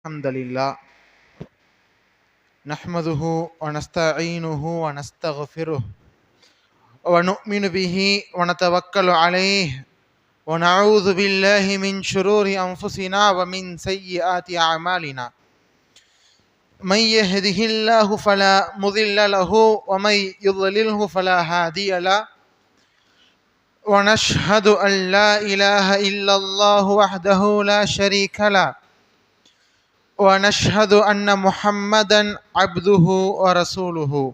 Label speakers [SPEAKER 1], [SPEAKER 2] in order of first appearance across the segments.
[SPEAKER 1] الحمد لله نحمده ونستعينه ونستغفره ونؤمن به ونتوكل عليه ونعوذ بالله من شرور أنفسنا ومن سيئات أعمالنا من يهده الله فلا مضل له ومن يضلله فلا هادي له ونشهد أن لا إله إلا الله وحده لا شريك له ونشهد أن محمدا عبده ورسوله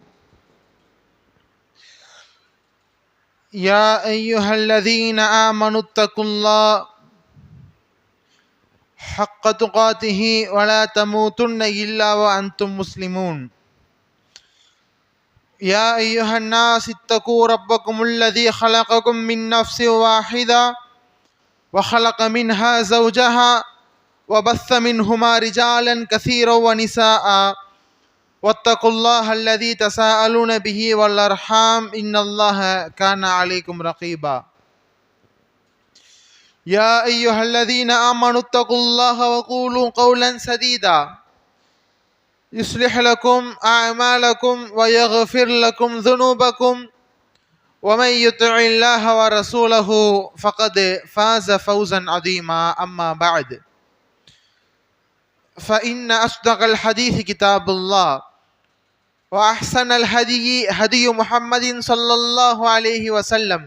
[SPEAKER 1] يا أيها الذين آمنوا اتقوا الله حق تقاته ولا تموتن إلا وأنتم مسلمون يا أيها الناس اتقوا ربكم الذي خلقكم من نفس واحدة وخلق منها زوجها وبث منهما رجالا كثيرا ونساء واتقوا الله الذي تساءلون به والأرحام إن الله كان عليكم رقيبا يا أيها الذين آمنوا اتقوا الله وقولوا قولا سديدا يصلح لكم أعمالكم ويغفر لكم ذنوبكم ومن يطع الله ورسوله فقد فاز فوزا عظيما أما بعد فإن أصدق الحديث كتاب الله وأحسن الهدي هدي محمد صلى الله عليه وسلم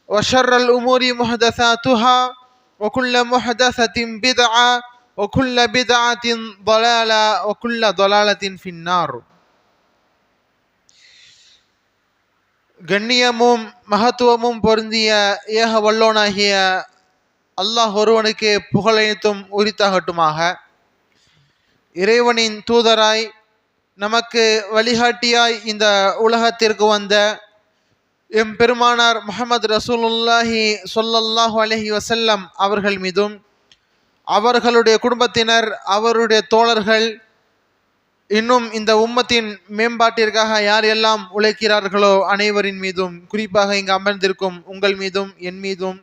[SPEAKER 1] وشر الأمور محدثاتها وكل محدثة بدعة وكل بدعة ضلالة وكل ضلالة في النار. கண்ணியமும் மகத்துவமும் பொருந்திய ஏக வல்லோனாகிய அல்லாஹ் ஒருவனுக்கு புகழனைத்தும் உரித்தாகட்டுமாக. இறைவனின் தூதராய் நமக்கு வழிகாட்டியாய் இந்த உலகத்திற்கு வந்த எம் பெருமானார் முஹம்மது ரசூலுல்லாஹி ஸல்லல்லாஹு அலைஹி வஸல்லம் அவர்கள் மீதும் அவர்களுடைய குடும்பத்தினர் அவருடைய தோழர்கள் இன்னும் இந்த உம்மத்தின் மேம்பாட்டிற்காக யார் எல்லாம் உழைக்கிறார்களோ அனைவரின் மீதும் குறிப்பாக இங்கு அமர்ந்திருக்கும் உங்கள் மீதும் என் மீதும்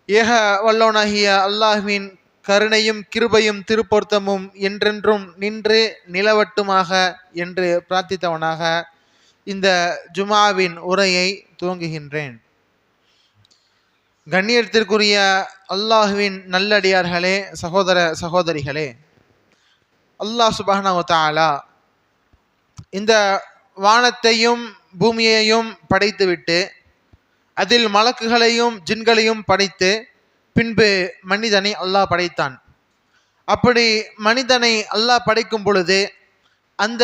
[SPEAKER 1] ஏக வல்லோனாகிய அல்லாஹ்வின் கருணையும் கிருபையும் திருப்பொருத்தமும் என்றென்றும் நின்று நிலவட்டுமாக என்று பிரார்த்தித்தவனாக இந்த ஜுமாவின் உரையை துவங்குகின்றேன். கண்ணியத்திற்குரிய அல்லாஹ்வின் நல்லடியார்களே, சகோதர சகோதரிகளே, அல்லாஹ் சுப்ஹானஹு வ தஆலா இந்த வானத்தையும் பூமியையும் படைத்துவிட்டு அதில் மலக்குகளையும் ஜின்களையும் படைத்து பின்பு மனிதனை அல்லாஹ் படைத்தான். அப்படி மனிதனை அல்லாஹ் படைக்கும் பொழுது அந்த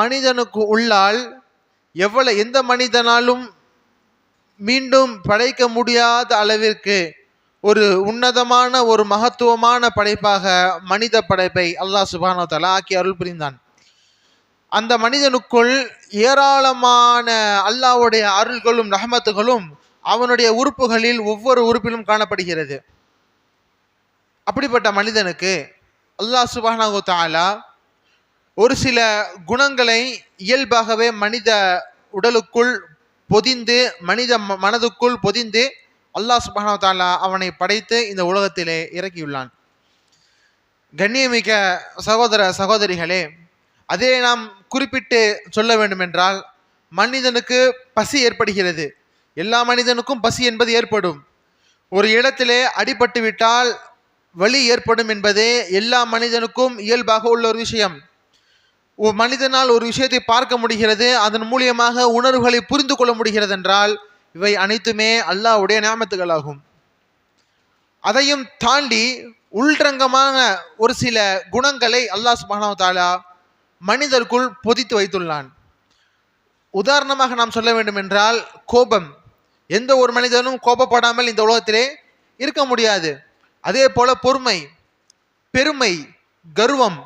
[SPEAKER 1] மனிதனுக்கு உள்ளால் எந்த மனிதனாலும் மீண்டும் படைக்க முடியாத அளவிற்கு ஒரு உன்னதமான ஒரு மகத்துவமான படைப்பாக மனித படைப்பை அல்லாஹ் சுப்ஹானஹு வ தஆலா ஆக்கி அருள் புரிந்தான். அந்த மனிதனுக்குள் ஏராளமான அல்லாஹ்வுடைய அருள்களும் ரஹமத்துகளும் அவனுடைய உறுப்புகளில் ஒவ்வொரு உறுப்பிலும் காணப்படுகிறது. அப்படிப்பட்ட மனிதனுக்கு அல்லாஹ் சுப்ஹானஹு வ தஆலா ஒரு சில குணங்களை இயல்பாகவே மனித உடலுக்குள் பொதிந்து மனித மனதுக்குள் பொதிந்து அல்லாஹ் சுப்ஹானஹு வ தஆலா அவனை படைத்து இந்த உலகத்திலே இறக்கியுள்ளான். கண்ணியமிக்க சகோதர சகோதரிகளே, அதே நாம் குறிப்பிட்டு சொல்ல வேண்டுமென்றால் மனிதனுக்கு பசி ஏற்படுகிறது. எல்லா மனிதனுக்கும் பசி என்பது ஏற்படும். ஒரு இடத்திலே அடிபட்டு விட்டால் வலி ஏற்படும் என்பதே எல்லா மனிதனுக்கும் இயல்பாக உள்ள ஒரு விஷயம். மனிதனால் ஒரு விஷயத்தை பார்க்க முடிகிறது, அதன் மூலியமாக உணர்வுகளை புரிந்து கொள்ள முடிகிறது என்றால் இவை அனைத்துமே அல்லாஹ்வுடைய நியாமத்துகளாகும். அதையும் தாண்டி உள்ரங்கமான ஒரு சில குணங்களை அல்லாஹ் சுப்ஹானஹு வ தஆலா மனிதருக்குள் பொதித்து வைத்துள்ளான். உதாரணமாக நாம் சொல்ல வேண்டும் என்றால் கோபம். எந்த ஒரு மனிதனும் கோபப்படாமல் இந்த உலகத்திலே இருக்க முடியாது. அதே போல பொறுமை, பெருமை, கர்வம்,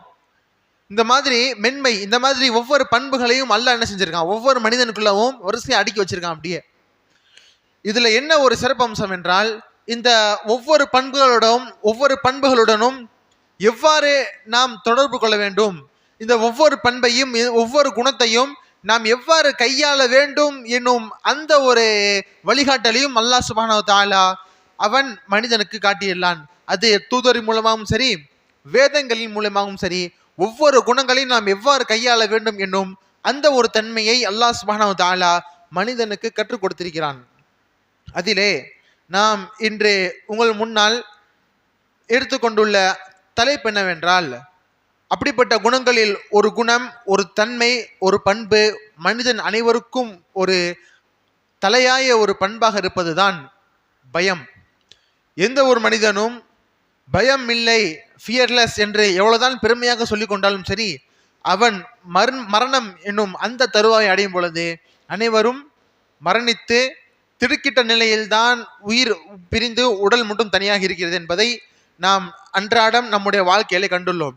[SPEAKER 1] இந்த மாதிரி மென்மை, இந்த மாதிரி ஒவ்வொரு பண்புகளையும் அல்லாஹ் என்ன செஞ்சிருக்கான், ஒவ்வொரு மனிதனுக்குள்ளவும் வரிசையை அடுக்கி வச்சிருக்கான். அப்படியே இதுல என்ன ஒரு சிறப்பம்சம் என்றால் இந்த ஒவ்வொரு பண்புகளுடனும் எவ்வாறு நாம் தொடர்பு கொள்ள வேண்டும், இந்த ஒவ்வொரு பண்பையும் ஒவ்வொரு குணத்தையும் நாம் எவ்வாறு கையாள வேண்டும் என்னும் அந்த ஒரு வழிகாட்டலையும் அல்லாஹ் சுப்ஹானஹு வ தஆலா அவன் மனிதனுக்கு காட்டியுள்ளான். அது தூதரின் மூலமாகவும் சரி, வேதங்களின் மூலமாகவும் சரி ஒவ்வொரு குணங்களையும் நாம் எவ்வாறு கையாள வேண்டும் என்னும் அந்த ஒரு தன்மையை அல்லாஹ் சுப்ஹானஹு வ தஆலா மனிதனுக்கு கற்றுக் கொடுத்திருக்கிறான். அதிலே நாம் இன்று உங்கள் முன்னால் எடுத்துக்கொண்டுள்ள தலைப்பு என்னவென்றால், அப்படிப்பட்ட குணங்களில் ஒரு குணம், ஒரு தன்மை, ஒரு பண்பு மனிதன் அனைவருக்கும் ஒரு தலையாய ஒரு பண்பாக இருப்பதுதான் பயம். எந்த ஒரு மனிதனும் பயம் இல்லை, ஃபியர்லெஸ் என்று எவ்வளவுதான் பெருமையாக சொல்லிக் கொண்டாலும் சரி, அவன் மரணம் என்னும் அந்த தருவாயை அடையும் பொழுது அனைவரும் மரணித்து திடுக்கிட்ட நிலையில்தான் உயிர் பிரிந்து உடல் மட்டும் தனியாக இருக்கிறது என்பதை நாம் அன்றாடம் நம்முடைய வாழ்க்கையிலே கண்டுள்ளோம்.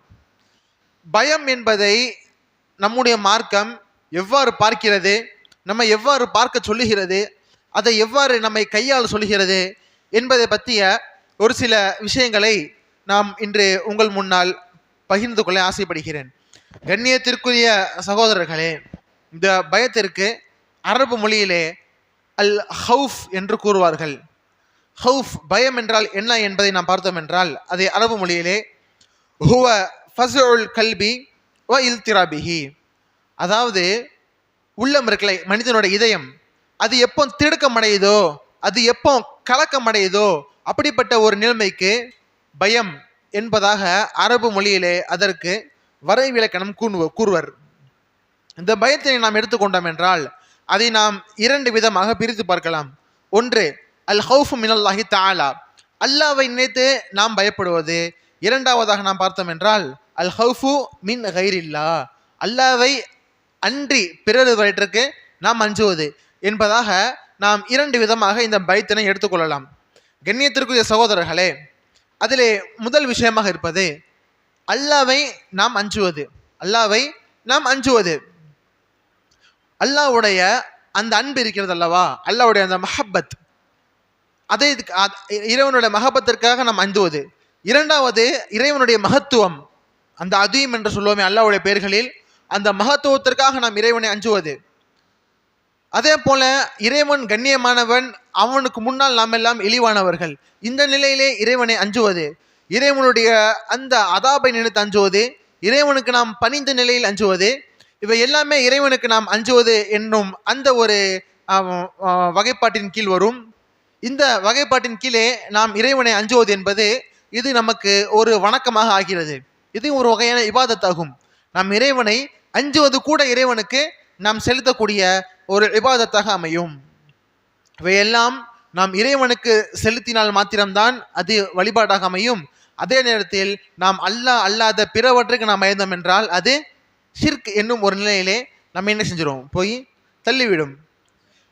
[SPEAKER 1] பயம் என்பதை நம்முடைய மார்க்கம் எவ்வாறு பார்க்கிறது, நம்மை எவ்வாறு பார்க்க சொல்லுகிறது, அதை எவ்வாறு நம்மை கையாள சொல்லுகிறது என்பதை பற்றிய ஒரு சில விஷயங்களை நாம் இன்று உங்கள் முன்னால் பகிர்ந்து கொள்ள ஆசைப்படுகிறேன். கண்ணியத்திற்குரிய சகோதரர்களே, இந்த பயத்திற்கு அரபு மொழியிலே அல் ஹவுஃப் என்று கூறுவார்கள். ஹவுஃப் பயம் என்றால் என்ன என்பதை நாம் பார்த்தோம் என்றால், அதை அரபு மொழியிலே ஹுவ ஃபஸ்உல் கல்பி வ இல்திராபிஹி, அதாவது உள்ளம் இருக்கலை, மனிதனோட இதயம், அது எப்போ திடுக்கமடையுதோ, அது எப்போ கலக்கமடையுதோ, அப்படிப்பட்ட ஒரு நிலைமைக்கு பயம் என்பதாக அரபு மொழியிலே அதற்கு வரைவிலக்கணம் கூறுவர். இந்த பயத்தை நாம் எடுத்துக்கொண்டோம் என்றால் அதை நாம் இரண்டு விதமாக பிரித்து பார்க்கலாம். ஒன்று அல் ஹவுஃபு மினல்லாஹி தஆலா, அல்லாஹ்வை நினைத்து நாம் பயப்படுவது. இரண்டாவதாக நாம் பார்த்தோம் என்றால் அல் ஹவுஃபு மின் கைரில்லா, அல்லாஹ்வை அன்றி பிறருக்கு நாம் அஞ்சுவது என்பதாக நாம் இரண்டு விதமாக இந்த பயத்தினை எடுத்துக்கொள்ளலாம். கண்ணியத்திற்குரிய சகோதரர்களே, அதிலே முதல் விஷயமாக இருப்பது அல்லாஹ்வை நாம் அஞ்சுவது. அல்லாஹ்வை நாம் அஞ்சுவது, அல்லாஹ்வுடைய அந்த அன்பு இருக்கிறது அல்லவா, அல்லாஹ்வுடைய அந்த மஹப்பத், அதை இறைவனுடைய மஹப்பத்திற்காக நாம் அஞ்சுவது. இரண்டாவது இறைவனுடைய மகத்துவம், அந்த அதீம் என்று சொல்லுவோமே அல்லாஹ்வுடைய பெயர்களில், அந்த மகத்துவத்திற்காக நாம் இறைவனை அஞ்சுவது. அதே போல இறைவன் கண்ணியமானவன், அவனுக்கு முன்னால் நாம் எல்லாம் இழிவானவர்கள், இந்த நிலையிலே இறைவனை அஞ்சுவது. இறைவனுடைய அந்த அதாபை நினைத்து அஞ்சுவது, இறைவனுக்கு நாம் பணிந்த நிலையில் அஞ்சுவது, இவை எல்லாமே இறைவனுக்கு நாம் அஞ்சுவது என்னும் அந்த ஒரு வகைப்பாட்டின் கீழ் வரும். இந்த வகைப்பாட்டின் கீழே நாம் இறைவனை அஞ்சுவது என்பது இது நமக்கு ஒரு வணக்கமாக ஆகிறது. இது ஒரு வகையான இபாதத்தாகும். நாம் இறைவனை அஞ்சுவது கூட இறைவனுக்கு நாம் செலுத்தக்கூடிய ஒரு இபாதத்தாக அமையும். இவையெல்லாம் நாம் இறைவனுக்கு செலுத்தினால் மாத்திரம்தான் அது வழிபாடாக அமையும். அதே நேரத்தில் நாம் அல்லாத பிறவற்றுக்கு நாம் பயந்தோம் என்றால் அது ஷிர்க் என்னும் ஒரு நிலையிலே நம்ம என்ன செஞ்சிடும், போய் தள்ளிவிடும்.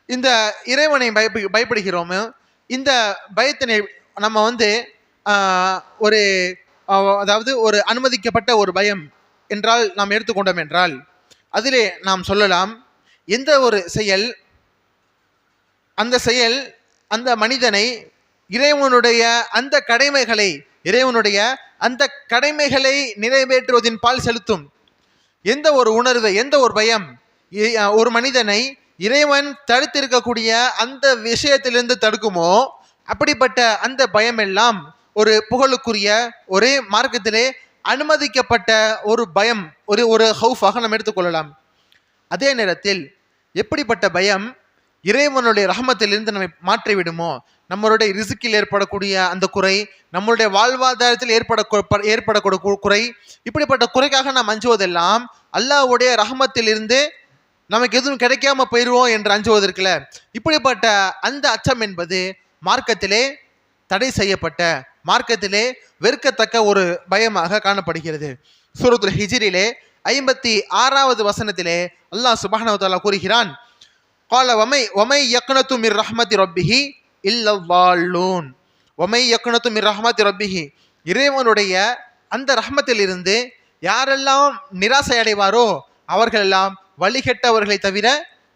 [SPEAKER 1] இந்த இறைவனை பயப்படுகிறோமோ, இந்த பயத்தினை நம்ம ஒரு அதாவது ஒரு அனுமதிக்கப்பட்ட ஒரு பயம் என்றால் நாம் எடுத்துக்கொண்டோம் என்றால் அதிலே நாம் சொல்லலாம், எந்த ஒரு செயல், அந்த செயல் அந்த மனிதனை இறைவனுடைய அந்த கடமைகளை நிறைவேற்றுவதின் பால் செலுத்தும். எந்த ஒரு உணர்வு, எந்த ஒரு பயம் ஒரு மனிதனை இறைவன் தடுத்திருக்கக்கூடிய அந்த விஷயத்திலிருந்து தடுக்குமோ, அப்படிப்பட்ட அந்த பயம் எல்லாம் ஒரு புகழுக்குரிய ஒரே மார்க்கத்திலே அனுமதிக்கப்பட்ட ஒரு பயம், ஒரு ஹவுஃபாக நாம் எடுத்துக்கொள்ளலாம். அதே நேரத்தில் எப்படிப்பட்ட பயம் இறைவனுடைய ரஹமத்திலிருந்து நம்மை மாற்றிவிடுமோ, நம்மளுடைய ரிசுக்கில் ஏற்படக்கூடிய அந்த குறை, நம்மளுடைய வாழ்வாதாரத்தில் ஏற்படக்கூடிய குறை, இப்படிப்பட்ட குறைக்காக நாம் அஞ்சுவதெல்லாம் அல்லாஹ்வுடைய ரஹமத்திலிருந்து நமக்கு எதுவும் கிடைக்காம போயிடுவோம் என்று அஞ்சுவதற்குல, இப்படிப்பட்ட அந்த அச்சம் என்பது மார்க்கத்திலே தடை செய்யப்பட்ட, மார்க்கத்திலே வெறுக்கத்தக்க ஒரு பயமாக காணப்படுகிறது. சூரத்துல் ஹிஜ்ரிலே 56வது வசனத்திலே அல்லாஹ் சுப்ஹானஹு வ தஆலா கூறுகிறான், قال ومن يقنط من رحمة ربه إلا الضالون. ومن يقنط من رحمة ربه, இறைவனுடைய அந்த ரஹ்மத்தில் இருந்து யாரெல்லாம் நிராசை அடைவாரோ அவர்களெல்லாம் வழிகெட்டவர்களை தவிர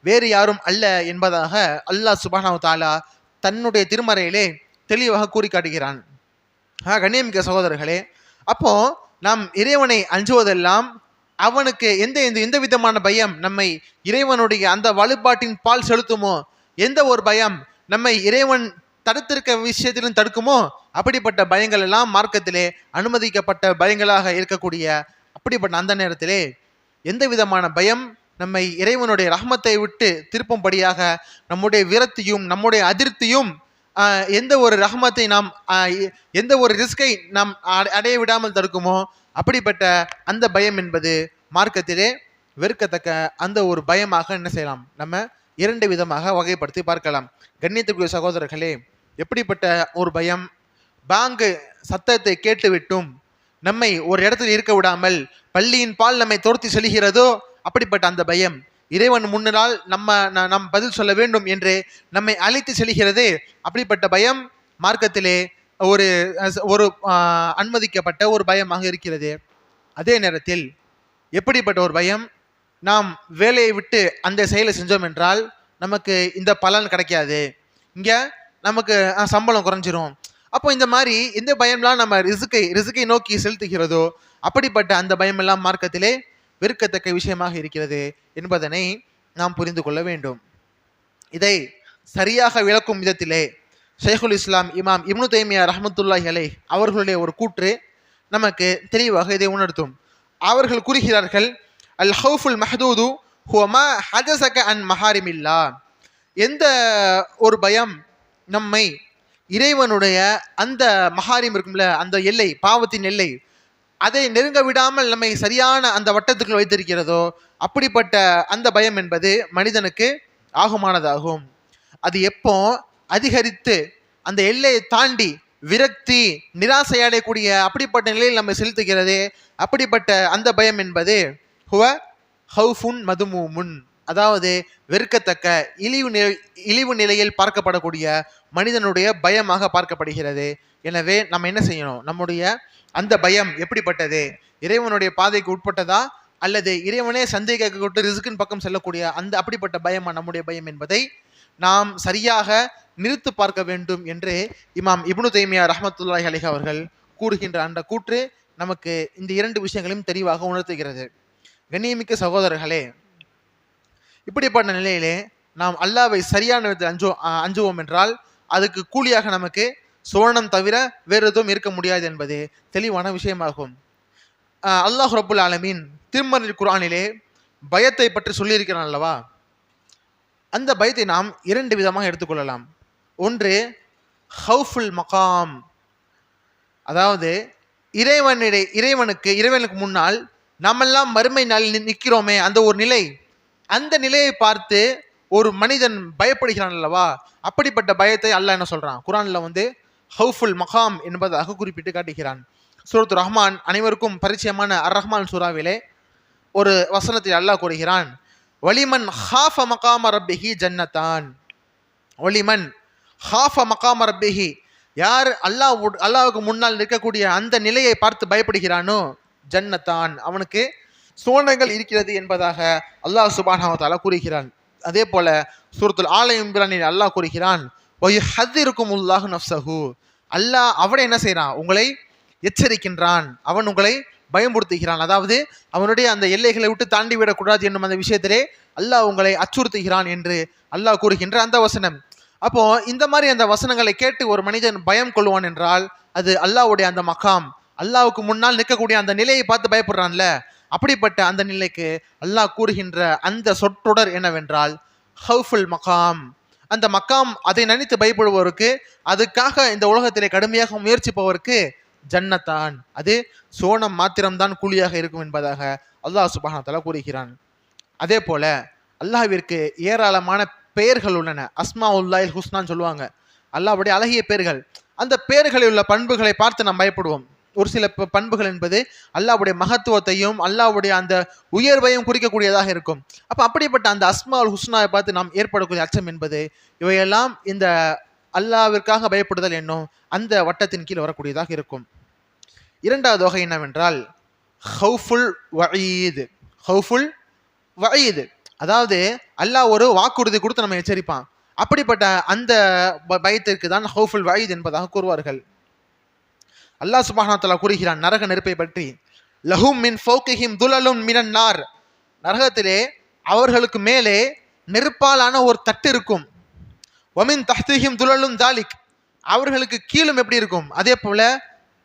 [SPEAKER 1] வேறு யாரும் அல்ல என்பதாக அல்லாஹ் சுப்ஹானஹு வ தஆலா தன்னுடைய திருமறையிலே தெளிவாக கூறி காட்டுகிறான். கண்ணியமிக்க சகோதரர்களே, அப்போ நாம் இறைவனை அஞ்சுவதெல்லாம் அவனுக்கு எந்த விதமான பயம் நம்மை இறைவனுடைய அந்த வழிபாட்டின் பால் செலுத்துமோ, எந்த ஒரு பயம் நம்மை இறைவன் தடுத்திருக்க விஷயத்திலும் தடுக்குமோ அப்படிப்பட்ட பயங்கள் எல்லாம் மார்க்கத்திலே அனுமதிக்கப்பட்ட பயங்களாக இருக்கக்கூடிய அப்படிப்பட்ட அந்த நேரத்திலே எந்த விதமான பயம் நம்மை இறைவனுடைய ரஹ்மத்தை விட்டு திருப்பும்படியாக நம்முடைய விரக்தியும் நம்முடைய அதிருப்தியும் எந்த ஒரு ரஹ்மத்தை நாம் எந்த ஒரு ரிஸ்கை நாம் அடைய விடாமல் தடுக்குமோ அப்படிப்பட்ட அந்த பயம் என்பது மார்க்கத்திலே வெறுக்கத்தக்க அந்த ஒரு பயமாக என்ன செய்யலாம், நம்ம இரண்டு விதமாக வகைப்படுத்தி பார்க்கலாம். கண்ணியத்துக்குரிய சகோதரர்களே, எப்படிப்பட்ட ஒரு பயம், பாங்கு சத்தத்தை கேட்டுவிட்டும் நம்மை ஒரு இடத்தில் இருக்க விடாமல் பள்ளியின் பால் நம்மை துரத்தி செல்கிறதோ அப்படிப்பட்ட அந்த பயம், இறைவன் முன்னால் நம் பதில் சொல்ல வேண்டும் என்று நம்மை அழைத்து செல்கிறது. அப்படிப்பட்ட பயம் மார்க்கத்திலே ஒரு ஒரு அனுமதிக்கப்பட்ட ஒரு பயமாக இருக்கிறது. அதே நேரத்தில் எப்படிப்பட்ட ஒரு பயம், நாம் வேலையை விட்டு அந்த செயலை செஞ்சோம் என்றால் நமக்கு இந்த பலன் கிடைக்காது, இங்கே நமக்கு சம்பளம் குறைஞ்சிரும், அப்போ இந்த மாதிரி எந்த பயம்லாம் நம்ம ரிசுக்கை நோக்கி செலுத்துகிறதோ அப்படிப்பட்ட அந்த பயமெல்லாம் மார்க்கத்திலே வெறுக்கத்தக்க விஷயமாக இருக்கிறது என்பதனை நாம் புரிந்து கொள்ள வேண்டும். இதை சரியாக விளக்கும் விதத்திலே ஷைகுல் இஸ்லாம் இமாம் இப்னு தைமியா ரஹ்மத்துல்லாஹி அலைஹ் அவர்களுடைய ஒரு கூற்று நமக்கு தெளிவாக இதை உணர்த்தும். அவர்கள் கூறுகிறார்கள், அல் ஹவுஃபுல் மஹ்தூது ஹுவ மா ஹஜஸக அன் மஹாரிமில்லா. எந்த ஒரு பயம் நம்மை இறைவனுடைய அந்த மஹாரிம் இருக்கும்ல, அந்த எல்லை, பாவத்தின் எல்லை, அதை நெருங்க விடாமல் நம்மை சரியான அந்த வட்டத்துக்குள் வைத்திருக்கிறதோ அப்படிப்பட்ட அந்த பயம் என்பது மனிதனுக்கு ஆகுமானதாகும். அது எப்போ அதிகரித்து அந்த எல்லையை தாண்டி விரக்தி நிராசை அடையக்கூடிய அப்படிப்பட்ட நிலையில் நம்ம செலுத்துகிறது, அப்படிப்பட்ட அந்த பயம் என்பது ஹுவ ஹவுஃபுன் மதுமூமுன், அதாவது வெறுக்கத்தக்க இழிவு நிலையில் பார்க்கப்படக்கூடிய மனிதனுடைய பயமாக பார்க்கப்படுகிறது. எனவே நம்ம என்ன செய்யணும், நம்முடைய அந்த பயம் எப்படிப்பட்டது, இறைவனுடைய பாதைக்கு உட்பட்டதா அல்லது இறைவனே சந்தேகப்பட்டு ரிஸ்கின் பக்கம் செல்லக்கூடிய அந்த அப்படிப்பட்ட பயமா நம்முடைய பயம் என்பதை நாம் சரியாக நிறுத்து பார்க்க வேண்டும் என்று இமாம் இப்னு தைமியா ரஹ்மத்துல்லாஹி அலைஹி அவர்கள் கூறுகின்ற அந்த கூற்று நமக்கு இந்த இரண்டு விஷயங்களையும் தெளிவாக உணர்த்துகிறது. கண்ணியமிக்க சகோதரர்களே, இப்படிப்பட்ட நிலையிலே நாம் அல்லாஹ்வை சரியான விதத்தில் அஞ்சுவோம் என்றால் அதுக்கு கூலியாக நமக்கு சுவர்ணம் தவிர வேறு எதுவும் இருக்க முடியாது என்பது தெளிவான விஷயமாகும். அல்லாஹ் ரப்புல் ஆலமீன் திருமறை குர்ஆனிலே பயத்தை பற்றி சொல்லியிருக்கிறான் அல்லவா, அந்த பயத்தை நாம் இரண்டு விதமாக எடுத்துக்கொள்ளலாம். ஒன்று ஹவுஃபுல் மகாம், அதாவது இறைவனுக்கு முன்னால் நாமெல்லாம் மறுமை நாளில் நிற்கிறோமே அந்த ஒரு நிலை, அந்த நிலையை பார்த்து ஒரு மனிதன் பயப்படுகிறான் அல்லவா, அப்படிப்பட்ட பயத்தை அல்லாஹ் என்ன சொல்றான், குர்ஆன்ல ஹவுஃபுல் மகாம் என்பதாக குறிப்பிட்டு காட்டுகிறான். சூரத்து ரஹ்மான் அனைவருக்கும் பரிச்சயமான அர் ரஹ்மான் சூராவிலே ஒரு வசனத்தில் அல்லாஹ் கூறுகிறான், வலிமன் ஹாஃப மகாம ரப்பிஹி ஜன்னத்தான். வலிமன் ஹாஃப மகாம ரப்பிஹி, யார் அல்லாஹ்வுக்கு முன்னால் நிற்கக்கூடிய அந்த நிலையை பார்த்து பயப்படுகிறானோ ஜன்னத்தான், அவனுக்கு சுவனங்கள் இருக்கிறது என்பதாக அல்லாஹ் சுப்ஹானஹு வ தஆலா கூறுகிறான். அதே போல சூரத்துல் ஆல இம்ரானில் அல்லாஹ் கூறுகிறான், வயுஹத்திருக்குமுல்லாஹு நஃப்ஸஹு, அல்லாஹ் அவனை என்ன செய்கிறான், உங்களை எச்சரிக்கின்றான், அவன் உங்களை பயமுறுத்துகிறான், அதாவது அவனுடைய அந்த எல்லைகளை விட்டு தாண்டி விடக்கூடாது என்னும் அந்த விஷயத்திலே அல்லாஹ் உங்களை அச்சுறுத்துகிறான் என்று அல்லாஹ் கூறுகின்ற அந்த வசனம். அப்போ இந்த மாதிரி அந்த வசனங்களை கேட்டு ஒரு மனிதன் பயம் கொள்வான் என்றால் அது அல்லாஹ்வுடைய அந்த மகாம், அல்லாஹ்வுக்கு முன்னால் நிற்கக்கூடிய அந்த நிலையை பார்த்து பயப்படுறான்ல, அப்படிப்பட்ட அந்த நிலைக்கு அல்லாஹ் கூறுகின்ற அந்த சொற்றொடர் என்னவென்றால் ஹவுஃபுல் மகாம். அந்த மக்காம், அதை நினைத்து பயப்படுபவருக்கு, அதுக்காக இந்த உலகத்திலே கடுமையாக முயற்சிப்பவருக்கு ஜன்னத்தான், அது சோனம் மாத்திரம்தான் கூலியாக இருக்கும் என்பதாக அல்லாஹ் சுப்ஹானஹு வ தஆலா கூறுகிறான். அதே போல அல்லாஹ்விற்கு ஏராளமான பெயர்கள் உள்ளன, அஸ்மாஉல்லாஹில் ஹுஸ்னான்னு சொல்லுவாங்க, அல்லாஹ்வுடைய அழகிய பெயர்கள். அந்த பெயர்களில் உள்ள பண்புகளை பார்த்து நாம் பயப்படுவோம். ஒரு சில பண்புகள் என்பது அல்லாஹ்வுடைய மகத்துவத்தையும் அல்லாஹ்வுடைய அந்த உயர்வையும் குறிக்கக்கூடியதாக இருக்கும். அப்படிப்பட்ட அந்த அஸ்மாஉல் ஹுஸ்னாவை பார்த்து நாம் ஏற்படக்கூடிய அச்சம் என்பது இவையெல்லாம் இந்த அல்லாஹ்விற்காக பயப்படுதல் என்னும் அந்த வட்டத்தின் கீழ் வரக்கூடியதாக இருக்கும். இரண்டாவது வகை என்னவென்றால் ஹவுஃபுல் வஈத். ஹவுஃபுல் வஈத், அதாவது அல்லாஹ் ஒரு வாக்குறுதி கொடுத்து நம்ம எச்சரிப்பான், அப்படிப்பட்ட அந்த பயத்திற்கு தான் ஹவுஃபுல் வஈத் என்பதாக கூறுவார்கள். அல்லாஹ் சுப்ஹானஹு வ தஆலா கூறுகிறான் நரக நெருப்பை பற்றி, லஹும் மின் ஃபௌகிஹிம் துலலுன் மினன் நார், நரகத்திலே அவர்களுக்கு மேலே நெருப்பாலான ஒரு தட்டு இருக்கும். வமின் தஹ்திஹிம் துலலுன் தாலிக், அவர்களுக்கு கீழும் எப்படி இருக்கும், அதே போல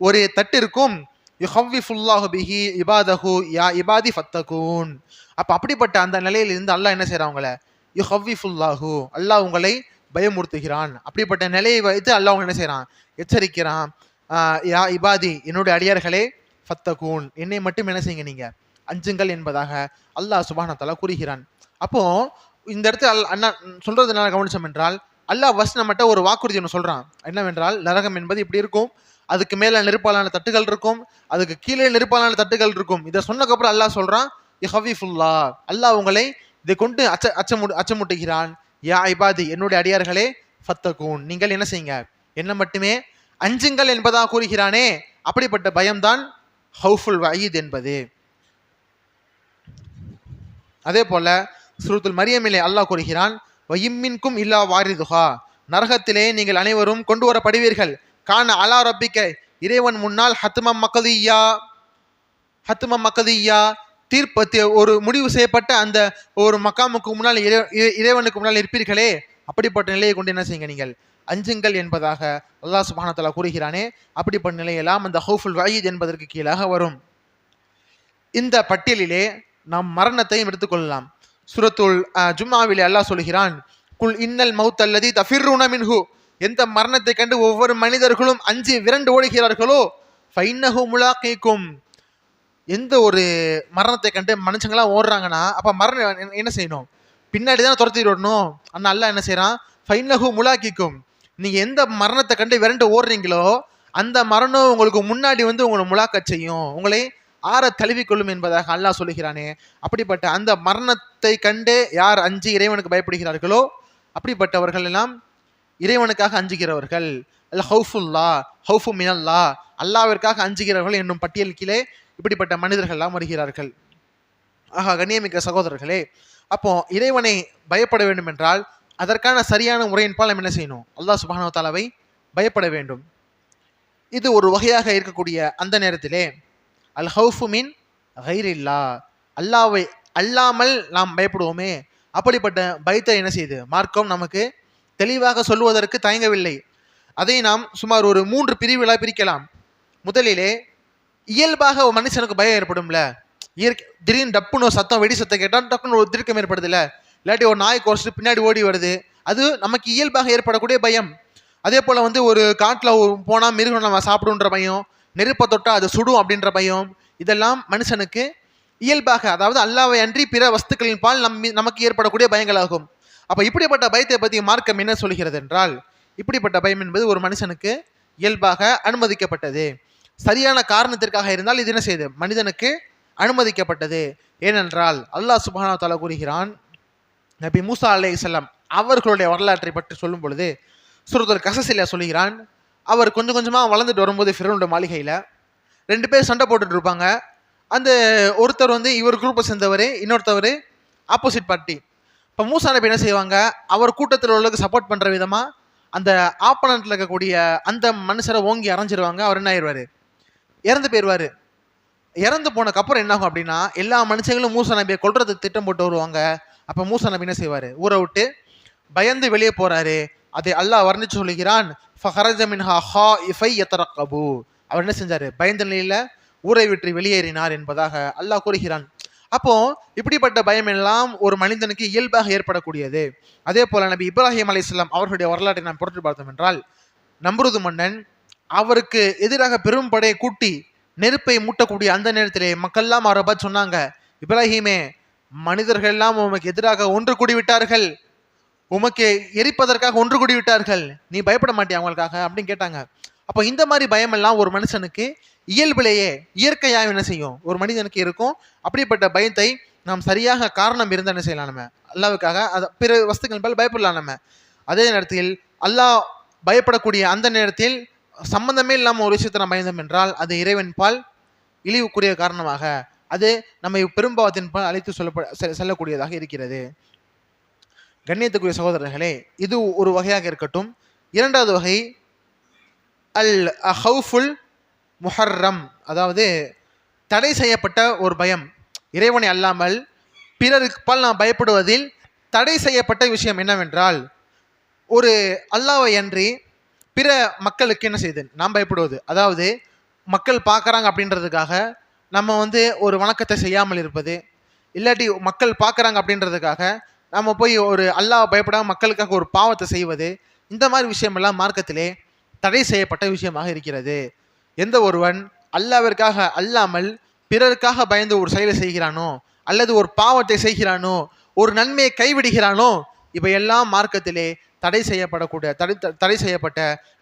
[SPEAKER 1] ஒரு தட்டு இருக்கும். யுஹவ்விஃபுல்லாஹு பிஹி இபாதஹு யா இபாதி ஃபத்தகூன். அப்ப அப்படிப்பட்ட அந்த நிலையில இருந்து அல்லாஹ் என்ன செய்றான், உங்களை யுஹவ்விஃபுல்லாஹு, அல்லாஹ் உங்களை பயமுறுத்துகிறான். அப்படிப்பட்ட நிலையை வைத்து அல்லாஹ் உங்களை என்ன செய்றான், எச்சரிக்கிறான். யா இபாதி, என்னுடைய அடியார்களே, ஃபத்தகூன், என்னை மட்டும் என்ன செய்யுங்க, நீங்க அஞ்சுங்கள் என்பதாக அல்லாஹ் சுப்ஹானஹு வ தஆலா கூறுகிறான். அப்போ இந்த இடத்துல அண்ணா சொல்றது என்ன கவனிச்சோம் என்றால், அல்லாஹ் ஃபர்ஸ்ட் நம்மகிட்ட ஒரு வாக்குறுதி ஒன்று சொல்றான். என்னவென்றால், நரகம் என்பது இப்படி இருக்கும், அதுக்கு மேல நெருப்பாலான தட்டுகள் இருக்கும், அதுக்கு கீழே நெருப்பாலான தட்டுகள் இருக்கும். இதை சொன்னதுக்கப்புறம் அல்லாஹ் சொல்றான், யஹ்விஃபுல்லா, அல்லாஹ் உங்களை இதை கொண்டு அச்சமுட்டுகிறான். யா இபாதி, என்னுடைய அடியார்களே, ஃபத்தகூன், நீங்கள் என்ன செய்யுங்க, என்ன மட்டுமே அஞ்சுங்கள் என்பதாக கூறுகிறானே. அப்படிப்பட்ட பயம்தான் ஹவுஃபுல் வயீத் என்பது. அதே போல சூரத்துல் மரியமிலே அல்லாஹ் கூறுகிறான், வயிம்மின்கும் இல்லா வாரிதுஹா, நரகத்திலே நீங்கள் அனைவரும் கொண்டு வரப்படுவீர்கள். கான அலா ரப்பிக்க, இறைவன் முன்னால் ஹத்மம் மக்கதியா, தீர்ப்பத்தை ஒரு முடிவு செய்யப்பட்ட அந்த ஒரு மக்காமுக்கு முன்னால் இறைவனுக்கு முன்னால் இருப்பீர்களே. அப்படிப்பட்ட நிலையை கொண்டு என்ன செய்யுங்க, நீங்கள் அஞ்சுங்கள் என்பதாக அல்லாஹ் சுப்ஹானஹு வ தஆலா கூறுகிறானே. அப்படிப்பட்ட நிலையெல்லாம் அந்த ஹவுஃபுல் வயீத் என்பதற்கு கீழாக வரும். இந்த பட்டியலிலே நாம் மரணத்தையும் எடுத்துக்கொள்ளலாம். சூரத்துல் ஜும்ஆவிலே அல்லாஹ் சொல்கிறான், குல் இன்னல் மௌத் அல்லதி தஃபிர்ரூன மின்ஹு, எந்த மரணத்தை கண்டு ஒவ்வொரு மனிதர்களும் அஞ்சி விரண்டு ஓடுகிறார்களோ, ஃபைன்னஹு முலாக்கீக்கும், எந்த ஒரு மரணத்தை கண்டு மனுஷங்களாம் ஓடுறாங்கன்னா அப்ப மரணம் என்ன செய்யணும், பின்னாடி தான் துரத்தி விடணும். ஆனால் அல்லாஹ் என்ன செய்யறான், ஃபைன்னஹு முலாக்கிக்கும், நீங்க எந்த மரணத்தை கண்டு விரண்டு ஓடுறீங்களோ அந்த மரணம் உங்களுக்கு முன்னாடி வந்து உங்களை முலாக்க செய்யும், உங்களை ஆற தழுவிக்கொள்ளும் என்பதாக அல்லாஹ் சொல்லுகிறானே. அப்படிப்பட்ட அந்த மரணத்தை கண்டு யார் அஞ்சு இறைவனுக்கு பயப்படுகிறார்களோ அப்படிப்பட்டவர்கள் எல்லாம் இறைவனுக்காக அஞ்சுகிறவர்கள். அல் ஹவுஃபுல்லா, ஹவுஃபு மினல்லா, அல்லாவிற்காக அஞ்சுகிறவர்கள் என்னும் பட்டியல் கீழே இப்படிப்பட்ட மனிதர்கள் எல்லாம் வருகிறார்கள். ஆகா, கண்ணியமிக்க சகோதரர்களே, அப்போ இறைவனை பயப்பட வேண்டும் என்றால் அதற்கான சரியான முறையின்பால் நம்ம என்ன செய்யணும், அல்லாஹ் சுப்ஹானஹு வ தஆலாவை பயப்பட வேண்டும். இது ஒரு வகையாக இருக்கக்கூடிய அந்த நேரத்திலே அல் ஹவுஃபு மின் கைரில்லா, அல்லாவை அல்லாமல் நாம் பயப்படுவோமே, அப்படிப்பட்ட பயத்தை என்ன செய்யுது மார்க்கம் நமக்கு தெளிவாக சொல்லுவதற்கு தயங்கவில்லை. அதை நாம் சுமார் ஒரு 3 பிரிவுகளாக பிரிக்கலாம். முதலிலே இயல்பாக ஒரு மனுஷனுக்கு பயம் ஏற்படும்ல, திடீர்னு டப்புன்னு சத்தம், வெடி சத்தம் கேட்டால் டப்புன்னு ஒரு திருக்கம் ஏற்படுதுல, இல்லாட்டி ஒரு நாய் குறைச்சிட்டு பின்னாடி ஓடி வருது, அது நமக்கு இயல்பாக ஏற்படக்கூடிய பயம். அதே போல் வந்து ஒரு காட்டில் போனால் மிருகம் நம்ம சாப்பிடுன்ற பயம், நெருப்பை தொட்டால் அது சுடும் அப்படின்ற பயம், இதெல்லாம் மனுஷனுக்கு இயல்பாக, அதாவது அல்லாவை அன்றி பிற வஸ்துக்களின் பால் நமக்கு ஏற்படக்கூடிய பயங்களாகும். அப்போ இப்படிப்பட்ட பயத்தை பற்றி மார்க்கம் என்ன சொல்கிறது என்றால், இப்படிப்பட்ட பயம் என்பது ஒரு மனுஷனுக்கு இயல்பாக அனுமதிக்கப்பட்டது. சரியான காரணத்திற்காக இருந்தால் இது என்ன செய்யுது, மனிதனுக்கு அனுமதிக்கப்பட்டது. ஏனென்றால் அல்லாஹ் சுப்ஹானஹு வ தஆலா கூறுகிறான், நபி மூசா அலைஹிஸ்ஸலாம் அவர்களுடைய வரலாற்றை பற்றி சொல்லும் பொழுது சூரத்துல் கஸஸில் சொல்கிறான், அவர் கொஞ்சம் கொஞ்சமாக வளர்ந்துட்டு வரும்போது ஃபிரௌனுடைய மாளிகையில் 2 பேர் சண்டை போட்டுட்டு இருப்பாங்க. அந்த ஒருத்தர் வந்து இவர் குரூப்பை சேர்ந்தவர், இன்னொருத்தவர் ஆப்போசிட் பார்ட்டி. இப்போ மூசா நபி என்ன செய்வாங்க, அவர் கூட்டத்தில் உள்ளதுக்கு சப்போர்ட் பண்ணுற விதமாக அந்த ஆப்பனண்ட்டில் இருக்கக்கூடிய அந்த மனுஷரை ஓங்கி அரைஞ்சிருவாங்க. அவர் என்ன ஆயிடுவார், இறந்து போயிடுவார். இறந்து போனதுக்கப்புறம் என்ன ஆகும் அப்படின்னா, எல்லா மனுஷங்களும் மூசா நபியை கொல்றதுக்கு திட்டம் போட்டு வருவாங்க. அப்போ மூசா நபி என்ன செய்வார், ஊரை விட்டு பயந்து வெளியே போகிறாரு. அதை அல்லாஹ் வர்ணித்து சொல்கிறான், ஃபஹரஜ மின்ஹா ஹாயிஃபை யதரக்கபு, அவர் என்ன செஞ்சார், பயந்த நிலையில் ஊரை விட்டு வெளியேறினார் என்பதாக அல்லாஹ் கூறுகிறான். அப்போ இப்படிப்பட்ட பயம் எல்லாம் ஒரு மனிதனுக்கு இயல்பாக ஏற்படக்கூடியது. அதே போல நபி இப்ராஹிம் அலைஹிஸ்ஸலாம் அவர்களுடைய வரலாற்றை நாம் புரட்டி பார்த்தோம் என்றால், நம்ருது மன்னன் அவருக்கு எதிராக பெரும் படையை கூட்டி நெருப்பை மூட்டக்கூடிய அந்த நேரத்திலே மக்கள்லாம் அவரை பார்த்து சொன்னாங்க, இப்ராஹிமே, மனிதர்கள் எல்லாம் உமக்கு எதிராக ஒன்று கூடி விட்டார்கள், உமக்கு எரிப்பதற்காக ஒன்று கூடி விட்டார்கள், நீ பயப்பட மாட்டியா அவங்களுக்காக அப்படின்னு கேட்டாங்க. அப்போ இந்த மாதிரி பயம் எல்லாம் ஒரு மனுஷனுக்கு இயல்பிலேயே இயற்கையாக என்ன செய்யும், ஒரு மனிதனுக்கு இருக்கும். அப்படிப்பட்ட பயத்தை நாம் சரியாக காரணம் இருந்தால் என்ன செய்யலாம், நம்ம அல்லாவுக்காக அது பிற வஸ்துக்கள் மேல் பயப்படலாம். நம்ம அதே நேரத்தில் அல்லாஹ் பயப்படக்கூடிய அந்த நேரத்தில் சம்பந்தமே இல்லாமல் ஒரு விஷயத்தை நம்ம பயந்தோம் என்றால் அது இறைவன் பால் இழிவுக்குரிய காரணமாக அது நம்மை பெரும்பாவத்தின் பால் அழைத்து செல்லக்கூடியதாக இருக்கிறது. கண்ணியத்துக்குரிய சகோதரர்களே, இது ஒரு வகையாக இருக்கட்டும். இரண்டாவது வகை அல் ஹவுஃபுல் முஹர்ரம், அதாவது தடை செய்யப்பட்ட ஒரு பயம். இறைவனை அல்லாமல் பிறருக்கு பால் நாம் பயப்படுவதில் தடை செய்யப்பட்ட விஷயம் என்னவென்றால், ஒரு அல்லாஹ்வை அன்றி பிற மக்களுக்கு என்ன செய்யுது நாம் பயப்படுவது, அதாவது மக்கள் பார்க்குறாங்க அப்படின்றதுக்காக நம்ம வந்து ஒரு வணக்கத்தை செய்யாமல் இருப்பது, இல்லாட்டி மக்கள் பார்க்குறாங்க அப்படின்றதுக்காக நம்ம போய் ஒரு அல்லாஹ் பயப்படாமல் மக்களுக்காக ஒரு பாவத்தை செய்வது, இந்த மாதிரி விஷயமெல்லாம் மார்க்கத்திலே தடை செய்யப்பட்ட விஷயமாக இருக்கிறது. எந்த ஒருவன் அல்லாவிற்காக அல்லாமல் பிறருக்காக பயந்து ஒரு செயலை செய்கிறானோ, அல்லது ஒரு பாவத்தை செய்கிறானோ, ஒரு நன்மையை கைவிடுகிறானோ, இவையெல்லாம் மார்க்கத்திலே தடை செய்யப்பட்ட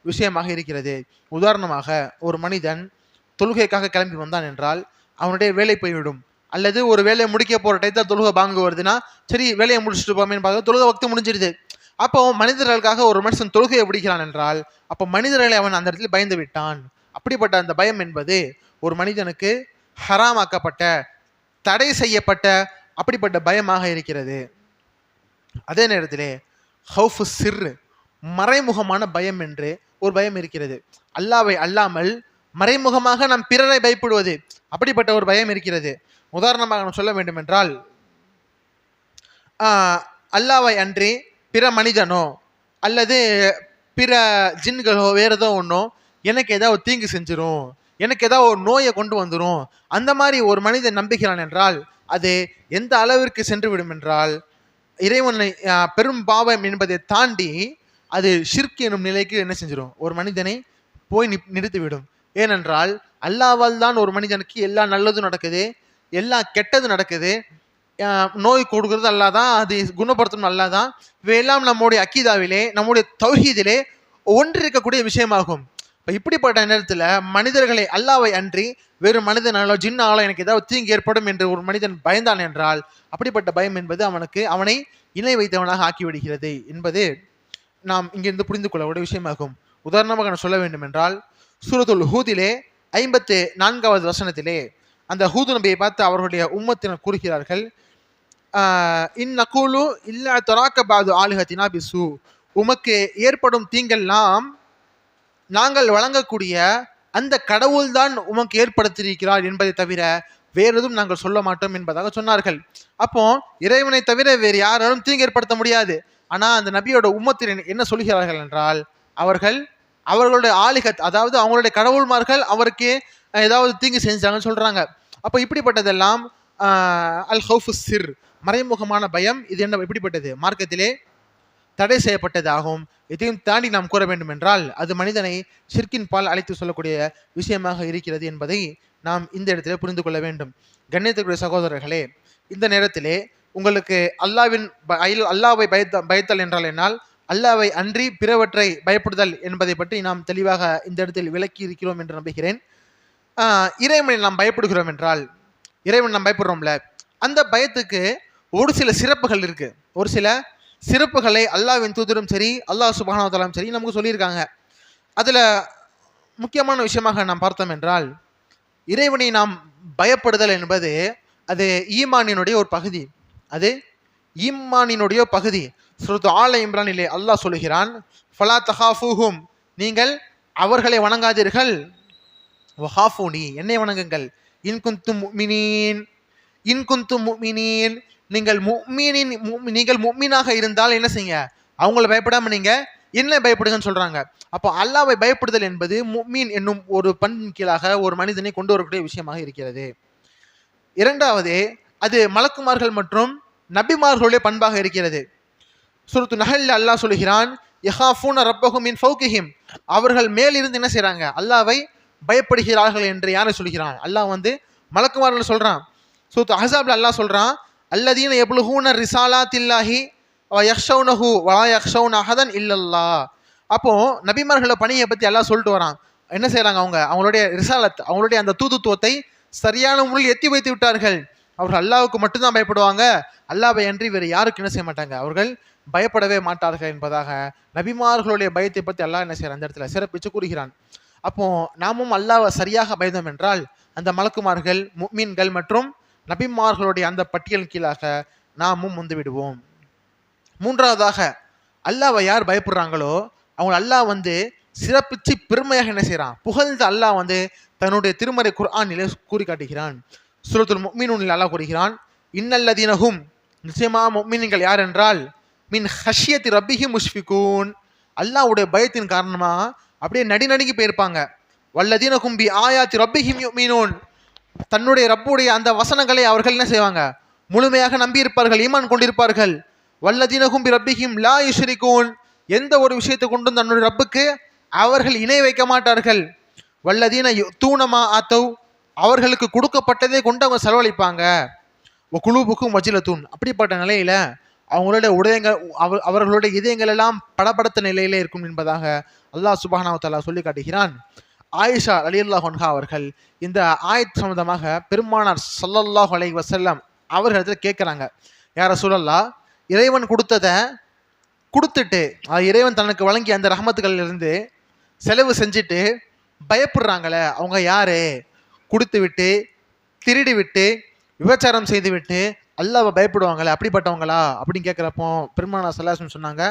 [SPEAKER 1] விஷயமாக இருக்கிறது. உதாரணமாக ஒரு மனிதன் தொழுகைக்காக கிளம்பி வந்தான் என்றால் அவனுடைய வேலை போய்விடும், அல்லது ஒரு வேலையை முடிக்க போகிற டைத்தில் தொழுகை பாங்கு வருதுன்னா சரி வேலையை முடிச்சுட்டு போமேன்னு பார்க்க தொழுகை வக்து முடிஞ்சிடுது. அப்போ மனிதர்களுக்காக ஒரு மனுஷன் தொழுகையை பிடிக்கிறான் என்றால் அப்போ மனிதர்களை அவன் அந்த இடத்துல பயந்து விட்டான். அப்படிப்பட்ட அந்த பயம் என்பது ஒரு மனிதனுக்கு ஹராமாக்கப்பட்ட தடை செய்யப்பட்ட அப்படிப்பட்ட பயமாக இருக்கிறது. அதே நேரத்திலே ஹவுஃபு சிர், மறைமுகமான பயம் என்று ஒரு பயம் இருக்கிறது. அல்லாவை அல்லாமல் மறைமுகமாக நாம் பிறரை பயப்படுவது, அப்படிப்பட்ட ஒரு பயம் இருக்கிறது. உதாரணமாக நாம் சொல்ல வேண்டும் என்றால், அல்லாவை அன்றி பிற மனிதனோ அல்லது பிற ஜின்களோ வேறு ஏதோ ஒன்றோ எனக்கு ஏதாவது தீங்கு செஞ்சிடும், எனக்கு ஏதாவது ஒரு நோயை கொண்டு வந்துடும், அந்த மாதிரி ஒரு மனிதன் நம்புகிறான் என்றால் அது எந்த அளவிற்கு சென்று விடும் என்றால் இறைவனை பெரும் பாவம் என்பதை தாண்டி அது ஷிர்க் எனும் நிலைக்கு என்ன செஞ்சிடும், ஒரு மனிதனை போய் நிறுத்திவிடும். ஏனென்றால் அல்லாவால் தான் ஒரு மனிதனுக்கு எல்லா நல்லதும் நடக்குது, எல்லா கெட்டது நடக்குது, நோய் கொடுக்கறது அல்லா தான், அது குணப்படுத்தணும் அல்லா தான். இவையெல்லாம் நம்முடைய அக்கீதாவிலே நம்முடைய தௌஹீதிலே ஒன்று இருக்கக்கூடிய விஷயமாகும். இப்போ இப்படிப்பட்ட நேரத்தில் மனிதர்களை அல்லாவை அன்றி வேறு மனிதனாலோ ஜின்னாலோ எனக்கு ஏதாவது தீங்கு ஏற்படும் என்று ஒரு மனிதன் பயந்தான் என்றால் அப்படிப்பட்ட பயம் என்பது அவனை இணை வைத்தவனாக ஆக்கிவிடுகிறது என்பது நாம் இங்கிருந்து புரிந்து கொள்ளக்கூடிய விஷயமாகும். உதாரணமாக நான் சொல்ல வேண்டும் என்றால், சூரத்துல் ஹூதிலே 54வது வசனத்திலே அந்த ஹூது நபியை பார்த்து அவர்களுடைய உம்மத்தினர் கூறுகிறார்கள், இந்நகூலு இல்லா தொராக்க பாது ஆலிஹத்தினா பிசு, உமக்கு ஏற்படும் தீங்கெல்லாம் நாங்கள் வழங்கக்கூடிய அந்த கடவுள்தான் உமக்கு ஏற்படுத்தியிருக்கிறார் என்பதை தவிர வேறு எதுவும் நாங்கள் சொல்ல மாட்டோம் என்பதாக சொன்னார்கள். அப்போ இறைவனை தவிர வேறு யாராலும் தீங்கு ஏற்படுத்த முடியாது. ஆனால் அந்த நபியோட உம்மத்தினர் என்ன சொல்கிறார்கள் என்றால், அவர்களுடைய ஆலிகத், அதாவது அவங்களுடைய கடவுள்மார்கள் அவருக்கு ஏதாவது தீங்கு செஞ்சாங்கன்னு சொல்றாங்க. அப்போ இப்படிப்பட்டதெல்லாம் அல் ஹவுஃபு சிர், மறைமுகமான பயம். இது என்ன இப்படிப்பட்டது மார்க்கத்திலே தடை செய்யப்பட்டது ஆகும். இதையும் தாண்டி நாம் கூற வேண்டும் என்றால் அது மனிதனை ஷிர்கின் பால் அழைத்து சொல்லக்கூடிய விஷயமாக இருக்கிறது என்பதை நாம் இந்த இடத்திலே புரிந்து கொள்ள வேண்டும். கண்ணியத்துக்குரிய சகோதரர்களே, இந்த நேரத்திலே உங்களுக்கு அல்லாவை பயத்தல் என்றால் என்னால் அல்லாவை அன்றி பிறவற்றை பயப்படுதல் என்பதை பற்றி நாம் தெளிவாக இந்த இடத்தில் விளக்கி இருக்கிறோம் என்று நம்புகிறேன். இறைவனை நாம் பயப்படுகிறோம் என்றால், இறைவன் நாம் பயப்படுறோம்ல, அந்த பயத்துக்கு ஒரு சில சிறப்புகள் இருக்கு. ஒரு சில சிறப்புகளை அல்லாஹ்வின் தூதரும் சரி அல்லாஹ் சுப்ஹானஹு வ தஆலாவும் சரி நமக்கு சொல்லியிருக்காங்க. அதில் முக்கியமான விஷயமாக நாம் பார்த்தோம் என்றால், இறைவனை நாம் பயப்படுதல் என்பது அது ஈமானினுடைய ஒரு பகுதி. அது ஈமானினுடைய பகுதி. சூரத்து ஆல இம்ரானிலே அல்லாஹ் சொல்லுகிறான், ஃபலா தஹாஃபூஹும், நீங்கள் அவர்களை வணங்காதீர்கள், வஹாஃபூனி, என்னை வணங்குங்கள், இன்குந்தும் முஃமினீன், நீங்கள் முஃமினாக இருந்தால் என்ன செய்யுங்க, அவங்கள பயப்படாம நீங்க என்ன பயப்படுங்கன்னு சொல்றாங்க. அப்போ அல்லாவை பயப்படுதல் என்பது முஃமின் என்னும் ஒரு பண்பின் கீழாக ஒரு மனிதனை கொண்டு வரக்கூடிய விஷயமாக இருக்கிறது. இரண்டாவது, அது மலக்குமார்கள் மற்றும் நபிமார்களுடைய பண்பாக இருக்கிறது. சூரத்து நஹல்ல அல்லாஹ் சொல்கிறான், யஹாஃபூன ரப்பஹும் மின் ஃபௌகிஹிம், அவர்கள் மேலிருந்து என்ன செய்றாங்க, அல்லாவை பயப்படுகிறார்கள் என்று யாரை சொல்கிறான், அல்லாஹ் மலக்குமார்கள் சொல்றான். சூரத்து அஹ்ஸாப்ல அல்லாஹ் சொல்றான், அல்லதீன யப்லுகூன ரிசாலாத்தில்லாஹி வ யக்ஷௌனஹு வ லா யக்ஷௌன அஹதன் இல்லல்லாஹ். அப்போ நபிமார்களோட பணியை பற்றி அல்லாஹ் சொல்லிட்டு வரான். என்ன செய்றாங்க, அவங்களுடைய ரிசாலத், அவங்களுடைய அந்த தூதுத்துவத்தை சரியான முறையில் எத்தி வைத்து விட்டார்கள். அவர்கள் அல்லாஹ்வுக்கு மட்டும்தான் பயப்படுவாங்க, அல்லாஹ்வை அன்றி வேறு யாருக்கு என்ன செய்ய மாட்டாங்க, அவர்கள் பயப்படவே மாட்டார்கள் என்பதாக நபிமார்களுடைய பயத்தை பற்றி அல்லாஹ் என்ன செய்யறான், அந்த இடத்துல சிறப்பிச்சு கூறுகிறான். அப்போ நாமும் அல்லாஹ்வை சரியாக பயந்தோம் என்றால் அந்த மலக்குமார்கள், முஃமின்கள் மற்றும் நபிமார்களுடைய அந்த பட்டியல் கீழாக நாமும் விடுவோம். மூன்றாவதாக, அல்லாஹ்வை யார் பயப்படுறாங்களோ அவங்க அல்லாஹ் சிறப்பிச்சு பெருமையாக என்ன செய்யறான், புகழ்ந்து அல்லாஹ் தன்னுடைய திருமறை குர்ஆனிலே கூறி காட்டுகிறான். சூரத்துல் முஃமினூனில் அல்லாஹ் கூறுகிறான், இன்னல்லதீனஹும், நிச்சயமா முஃமின்கள் யார் என்றால், மின் ஹஷ்யத்தி ரப்பிஹி முஷ்ஃபிகூன், அல்லாஹ்வுடைய பயத்தின் காரணமாக அப்படியே நடுங்கி போயிருப்பாங்க. வல்லதீன கும்பி ஆயாத்தி ரப்பிஹிம் யுமினூன், தன்னுடைய ரப்புடைய அந்த வசனங்களை அவர்கள் என்ன செய்வாங்க, முழுமையாக நம்பியிருப்பார்கள், ஈமான் கொண்டிருப்பார்கள். வல்லதீன கும்பி ரப்பிஹிம் லா யுஷ்ரிகூன், எந்த ஒரு விஷயத்தை கொண்டும் தன்னுடைய ரப்புக்கு அவர்கள் இணை வைக்க மாட்டார்கள். வல்லதீன தூணமா ஆத்தவ், அவர்களுக்கு கொடுக்கப்பட்டதை கொண்டு அவங்க செலவழிப்பாங்க. குழுவுக்கும் வஜிலத்தூன், அப்படிப்பட்ட நிலையில அவங்களுடைய உதயங்கள் அவர்களுடைய இதயங்கள் எல்லாம் படபடத்த நிலையிலே இருக்கும் என்பதாக அல்லாஹ் சுப்ஹானஹு வ தஆலா சொல்லி காட்டுகிறான். ஆயிஷா ரலியல்லாஹு அன்ஹா அவர்கள் இந்த ஆயத் சம்பந்தமாக பெருமானார் ஸல்லல்லாஹு அலைஹி வஸல்லம் அவர்களிடத்தில் கேட்குறாங்க, யா ரசூலல்லாஹ், இறைவன் கொடுத்ததை கொடுத்துட்டு இறைவன் தனக்கு வழங்கிய அந்த ரஹமத்துகள் இருந்து செலவு செஞ்சுட்டு பயப்படுறாங்களே, அவங்க யாரு? கொடுத்து விட்டு திருடி விட்டு விபச்சாரம் செய்து விட்டு அல்லாஹ்வை பயப்படுவாங்களே, அப்படிப்பட்டவங்களா அப்படின்னு கேட்குறப்போ பெருமானார் ஸல்லல்லாஹு அலைஹி வஸல்லம் சொன்னாங்க,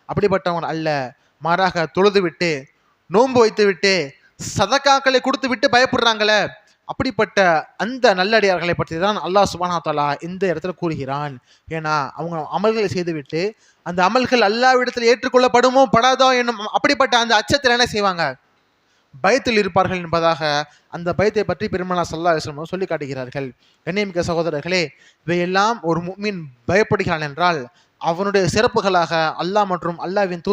[SPEAKER 1] அப்படிப்பட்டவங்க அல்ல, மாறாக தொழுது விட்டு நோன்பு வைத்து விட்டு சதக்காக்களை கொடுத்து விட்டு பயப்படுறாங்களே, அப்படிப்பட்ட அந்த நல்லடியார்களை பற்றி தான் அல்லாஹ் சுப்ஹானஹு வ தஆலா இந்த இடத்துல கூறுகிறான். ஏன்னா அவங்க அமல்களை செய்துவிட்டு அந்த அமல்கள் அல்லாஹ்விடத்தில் ஏற்றுக்கொள்ளப்படுமோ படாதோ என்னும் அப்படிப்பட்ட அந்த அச்சத்தில் என்ன செய்வாங்க, பயத்தில் இருப்பார்கள் என்பதாக அந்த பயத்தை பற்றி பெருமானார் ஸல்லல்லாஹு அலைஹி வஸல்லம் சொல்லி காட்டுகிறார்கள். கண்ணியமிக்க சகோதரர்களே, இவையெல்லாம் ஒரு முஃமின் பயப்படுகிறான் என்றால் அவனுடைய சிறப்புகளாக அல்லாஹ் மற்றும் அல்லாஹ்வின்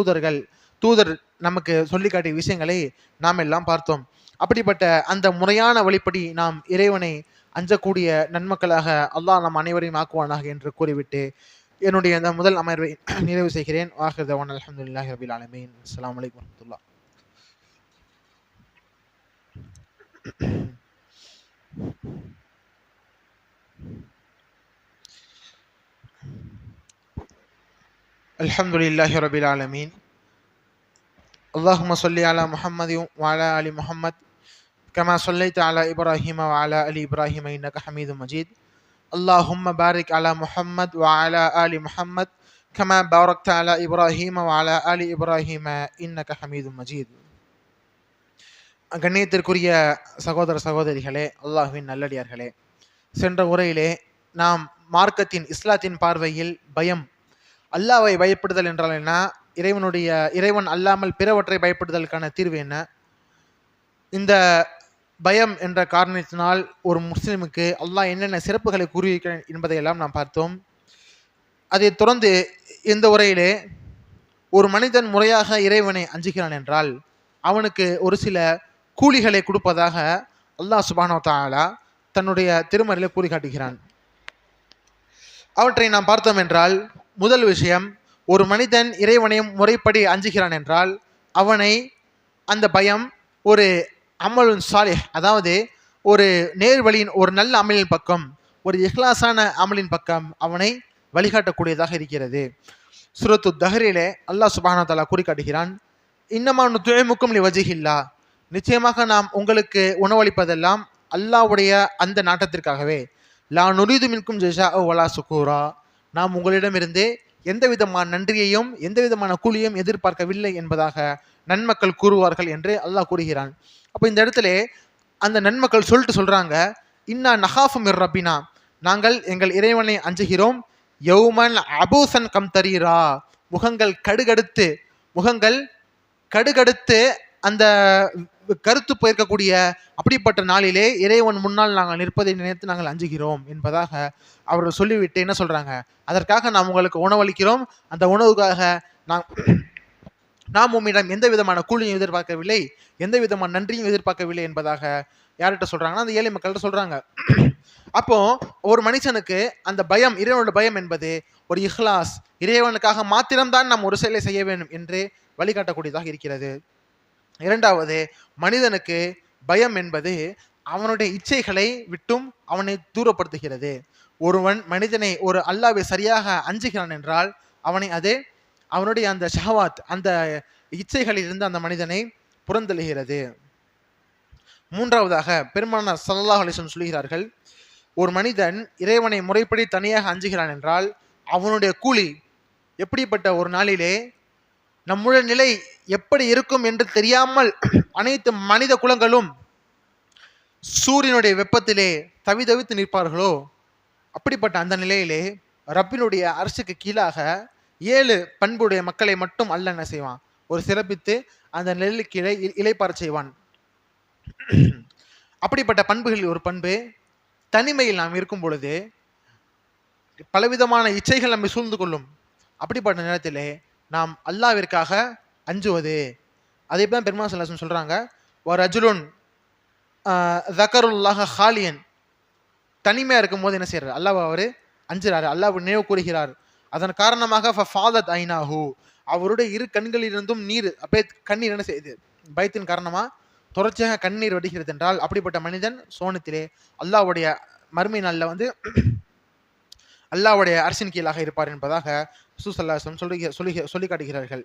[SPEAKER 1] தூதர் நமக்கு சொல்லி காட்டிய விஷயங்களை நாம் எல்லாம் பார்த்தோம். அப்படிப்பட்ட அந்த முறையான வழிப்படி நாம் இறைவனை அஞ்சக்கூடிய நன்மக்களாக அல்லாஹ் நம் அனைவரையும் ஆக்குவானாக என்று கூறிவிட்டு என்னுடைய இந்த முதல் அமர்வை நிறைவு செய்கிறேன். வாஹிர் தஅவானா அல்ஹம்துலில்லாஹி ரப்பில் ஆலமீன். அஸ்ஸலாமு அலைக்கும் வரஹ்மத்துல்லாஹ். அல்ஹம்துலில்லாஹி ரப்பில் ஆலமீன். اللهم صل على محمد وعلى آل محمد كما صليت على إبراهيم وعلى آل إبراهيم إنك حميد مجيد. اللهم بارك على محمد وعلى آل محمد كما باركت على إبراهيم وعلى آل إبراهيم إنك حميد مجيد. கண்ணியத்திற்குரிய சகோதர சகோதரிகளே, அல்லாஹ்வின் நல்லடியார்களே, சென்ற உரையிலே நாம் மார்க்கத்தின் இஸ்லாத்தின் பார்வையில் பயம், அல்லாஹ்வை பயப்படுதல் என்றால் என்ன, இறைவன் அல்லாமல் பிறவற்றை பயப்படுதலுக்கான தீர்வு என்ன, இந்த பயம் என்ற காரணத்தினால் ஒரு முஸ்லிமுக்கு அல்லாஹ் என்னென்ன சிறப்புகளை கூறியிருக்கிறான் என்பதையெல்லாம் நாம் பார்த்தோம். அதை தொடர்ந்து இந்த உரையிலே ஒரு மனிதன் முறையாக இறைவனை அஞ்சுகிறான் என்றால் அவனுக்கு ஒரு சில கூலிகளை கொடுப்பதாக அல்லாஹ் சுப்ஹானஹு வ தஆலா தன்னுடைய திருமறையிலே கூறி காட்டுகிறான். அவற்றை நாம் பார்த்தோம் என்றால், முதல் விஷயம், ஒரு மனிதன் இறைவனையும் முறைப்படி அஞ்சுகிறான் என்றால் அவனை அந்த பயம் ஒரு அமலுன் சாலிஹ், அதாவது ஒரு நேர்வழியின் ஒரு நல்ல அமலின் பக்கம், ஒரு இஹ்லாஸான அமலின் பக்கம் அவனை வழிகாட்டக்கூடியதாக இருக்கிறது. சூரத்து தஹ்ரிலே அல்லாஹ் சுப்ஹானஹு வ தஆலா கூறி காட்டுகிறான், இன்னமா நுத்இமுக்கும் லிவஜ்ஹில்லாஹ், நிச்சயமாக நாம் உங்களுக்கு உணவளிப்பதெல்லாம் அல்லாஹ்வுடைய அந்த நாட்டத்திற்காகவே, லா நுரீது மின்கும் ஜஸாஅ வலா ஷுக்கூரா, நாம் உங்களிடமிருந்து எந்த விதமான நன்றியையும் எந்த விதமான கூலியும் எதிர்பார்க்கவில்லை என்பதாக நன்மக்கள் கூறுவார்கள் என்று அல்லாஹ் கூறுகிறான். அப்போ இந்த இடத்துல அந்த நன்மக்கள் சொல்றாங்க, இன்னா நஹாஃபு மிர் ரப்பினா, நாங்கள் எங்கள் இறைவனை அஞ்சுகிறோம், யௌமன் அபூசன் கம் தரீரா, முகங்கள் கடுகடுத்து அந்த கருத்து போயிருக்கக்கூடிய அப்படிப்பட்ட நாளிலே இறைவன் முன்னால் நாங்கள் நிற்பதை நினைத்து நாங்கள் அஞ்சுகிறோம் என்பதாக அவர்கள் சொல்லிவிட்டு என்ன சொல்றாங்க, அதற்காக நாம் உங்களுக்கு உணவளிக்கிறோம், அந்த உணவுக்காக நாம் உம்மிடம் எந்த விதமான கூலியும் எதிர்பார்க்கவில்லை, எந்த விதமான நன்றியும் எதிர்பார்க்கவில்லை என்பதாக யார்கிட்ட சொல்றாங்கன்னா அந்த ஏழை மக்கள்கிட்ட சொல்றாங்க. அப்போ ஒரு மனுஷனுக்கு அந்த பயம், இறைவனோட பயம் என்பது ஒரு இஹ்லாஸ், இறைவனுக்காக மாத்திரம்தான் நாம் ஒரு செயலை செய்ய வேண்டும் என்று வழிகாட்டக்கூடியதாக இருக்கிறது. இரண்டாவது, மனிதனுக்கு பயம் என்பது அவனுடைய இச்சைகளை விட்டும் அவனை தூரப்படுத்துகிறது. மனிதனை ஒரு அல்லாஹ்வை சரியாக அஞ்சுகிறான் என்றால் அவனுடைய அந்த ஷஹவாத், அந்த இச்சைகளில் இருந்து அந்த மனிதனை புறந்தள்ளுகிறது. மூன்றாவதாக பெருமானார் ஸல்லல்லாஹு அலைஹி வஸல்லம் சொல்கிறார்கள், ஒரு மனிதன் இறைவனை முறைப்படி தனியாக அஞ்சுகிறான் என்றால் அவனுடைய கூலி எப்படிப்பட்ட ஒரு நாளிலே நம்முடைய நிலை எப்படி இருக்கும் என்று தெரியாமல் அனைத்து மனித குலங்களும் சூரியனுடைய வெப்பத்திலே தவிதவித்து நிற்பார்களோ அப்படிப்பட்ட அந்த நிலையிலே ரப்பினுடைய அரசுக்கு கீழாக 7 பண்புடைய மக்களை மட்டும் அல்லாஹ் என்ன செய்வான், ஒரு சிறப்பித்து அந்த நெல்லுக்கு இலைப்பாறச் செய்வான். அப்படிப்பட்ட பண்புகளில் ஒரு பண்பு, தனிமையில் நாம் இருக்கும் பொழுது பலவிதமான இச்சைகள் நம்மை சூழ்ந்து கொள்ளும். அப்படிப்பட்ட நேரத்திலே நாம் அல்லாஹ்விற்காக அஞ்சுவது. அதே தான் பெருமாள் ஸல்லல்லாஹு அலைஹி வஸல்லம் சொல்றாங்க, ரஜுலுன் ஸக்கருல்லாஹ ஹாலியன், தனிமையா இருக்கும்போது என்ன செய்யறாரு, அல்லாஹ் அவரு அஞ்சுறாரு, அல்லாஹ் நினைவு கூறுகிறார். அதன் காரணமாக ஃபஃபாதத் ஐனாஹு, அவருடைய இரு கண்களிலிருந்தும் நீர் அப்படியே கண்ணீர் என்ன செய்யுது, பயத்தின் காரணமா தொடர்ச்சியாக கண்ணீர் வடிகிறது என்றால் அப்படிப்பட்ட மனிதன் சோனத்திலே அல்லாஹ்வுடைய மறுமை நாளில் அல்லாஹ்வுடைய அரசின் கீழாக இருப்பார் என்பதாக ரசூல் ஸல்லல்லாஹு அலைஹி வஸல்லம் சொல்லி காட்டுகிறார்கள்.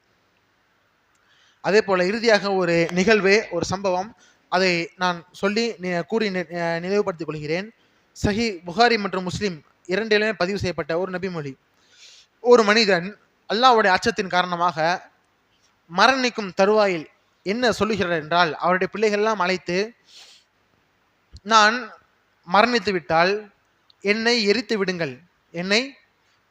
[SPEAKER 1] அதே போல இறுதியாக ஒரு நிகழ்வு, ஒரு சம்பவம், அதை நான் சொல்லி கூறி நினைவுபடுத்திக் கொள்கிறேன். சஹி புகாரி மற்றும் முஸ்லிம் இரண்டிலுமே பதிவு செய்யப்பட்ட ஒரு நபிமொழி. ஒரு மனிதன் அல்லாஹ்வுடைய அச்சத்தின் காரணமாக மரணிக்கும் தருவாயில் என்ன சொல்லுகிறார் என்றால், அவருடைய பிள்ளைகள் அழைத்து, நான் மரணித்து விட்டால் என்னை எரித்து விடுங்கள், என்னை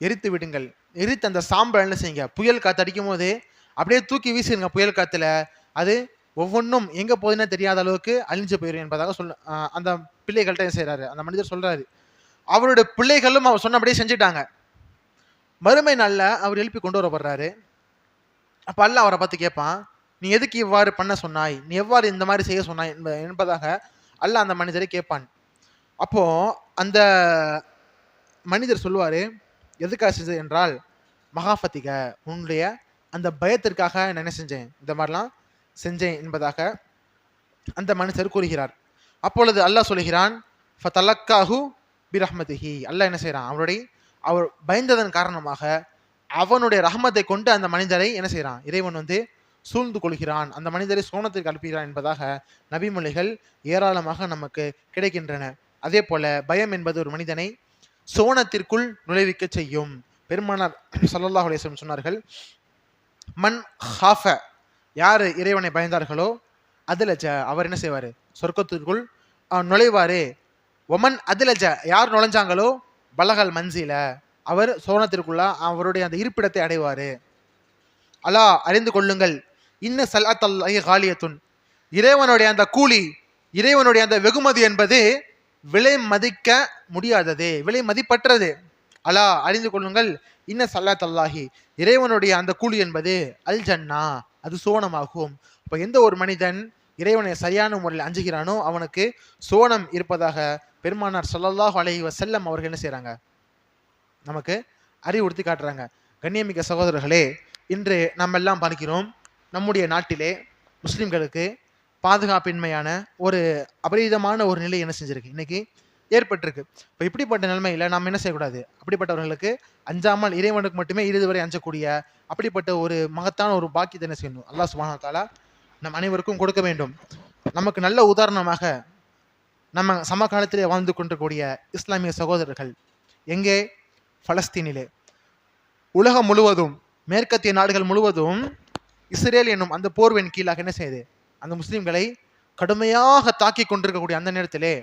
[SPEAKER 1] எரித்து விடுங்கள், எரித்து அந்த சாம்பல் என்ன செய்யுங்க, புயல் காற்று அடிக்கும் போது அப்படியே தூக்கி வீசுங்க, புயல் காத்துல அது ஒவ்வொன்றும் எங்க போகுதுன்னு தெரியாத அளவுக்கு அழிஞ்சு போயிடும் என்பதாக அந்த பிள்ளைகள்கிட்ட என்ன செய்யறாரு, அந்த மனிதர் சொல்றாரு. அவருடைய பிள்ளைகளும் அவர் சொன்னபடியே செஞ்சுட்டாங்க. மறுமை நாள்ல அவர் எழுப்பி கொண்டு வரப்படுறாரு. அப்ப அல்லாஹ் அவரை பார்த்து கேட்பான், நீ எதுக்கு இவ்வாறு பண்ண சொன்னாய், நீ எவ்வாறு இந்த மாதிரி செய்ய சொன்னாய் என்பதாக அல்லாஹ் அந்த மனிதரை கேட்பான். அப்போ அந்த மனிதர் சொல்லுவாரு, எதுக்காக செஞ்சது என்றால், மகாஃபத்திக, உன்னுடைய அந்த பயத்திற்காக நான் என்ன செஞ்சேன், இந்த மாதிரிலாம் செஞ்சேன் என்பதாக அந்த மனுஷர் கூறுகிறார். அப்பொழுது அல்லாஹ் சொல்கிறான், ஃபதலக்காஹு பிரஹ்மதிஹி, அல்லாஹ் என்ன செய்யறான், அவர் பயந்ததன் காரணமாக அவனுடைய ரஹ்மத்தை கொண்டு அந்த மனிதரை என்ன செய்யறான், இறைவன் சூழ்ந்து கொள்கிறான், அந்த மனிதரை சோனத்திற்கு அனுப்புகிறான் என்பதாக நபிமொழிகள் ஏராளமாக நமக்கு கிடைக்கின்றன. அதே போல பயம் என்பது ஒரு மனிதனை சோனத்திற்குள் நுழைவிக்க செய்யும். பெருமானார் ஸல்லல்லாஹு அலைஹி வஸல்லம் சொன்னார்கள், மன் ஹாஃப, யார் இறைவனை பயந்தார்களோ அதுலஜ, அவர் என்ன செய்வாரு, சொர்க்கத்திற்குள் நுழைவாரு. ஒமன் அதுலஜ, யார் நுழைஞ்சாங்களோ பலகல் மன்சில, அவர் சோனத்திற்குள்ள அவருடைய அந்த இருப்பிடத்தை அடைவாரு. அலா, அறிந்து கொள்ளுங்கள், இன்ன ஸலஅத்தல்லாஹி காலியத்துன், இறைவனுடைய அந்த கூலி, இறைவனுடைய அந்த வெகுமதி என்பது விலை மதிக்க முடியாதது, விலை மதிப்பற்றது. அலா, அறிந்து கொள்ளுங்கள், இன்ன ஸலஅத்தல்லாஹி, இறைவனுடைய அந்த கூலி என்பது அல் ஜன்னா, அது சோனமாகும். இப்போ எந்த ஒரு மனிதன் இறைவனை சரியான முறையில் அஞ்சுகிறானோ அவனுக்கு சோனம் இருப்பதாக பெருமானார் ஸல்லல்லாஹு அலைஹி வஸல்லம் அவர்கள் என்ன செய்றாங்க, நமக்கு அறிவுறுத்தி காட்டுறாங்க. கண்ணியமிக்க சகோதரர்களே, இன்று நம்ம எல்லாம் பார்க்கிறோம், நம்முடைய நாட்டிலே முஸ்லிம்களுக்கு பாதுகாப்பின்மையான ஒரு அபரீதமான ஒரு நிலை என்ன செஞ்சிருக்கு, இன்னைக்கு ஏற்பட்டிருக்கு. இப்போ இப்படிப்பட்ட நிலைமையில நாம் என்ன செய்யக்கூடாது, அப்படிப்பட்டவர்களுக்கு அஞ்சாமல் இறைவனுக்கு மட்டுமே இறுதி வரை அஞ்சக்கூடிய அப்படிப்பட்ட ஒரு மகத்தான ஒரு பாக்கியத்தை என்ன செய்யணும், அல்லாஹ் சுப்ஹானஹு வ தஆலா நம் அனைவருக்கும் கொடுக்க வேண்டும். நமக்கு நல்ல உதாரணமாக நம்ம சமகாலத்திலே வாழ்ந்து கொண்டிருக்கக்கூடிய இஸ்லாமிய சகோதரர்கள் எங்கே, பலஸ்தீனிலே. உலகம் முழுவதும், மேற்கத்திய நாடுகள் முழுவதும் இஸ்ரேல் என்னும் அந்த போர்வின் கீழாக என்ன செய்யுது, அந்த முஸ்லிம்களை கடுமையாக தாக்கி கொண்டிருக்கக்கூடிய அந்த நேரத்திலே,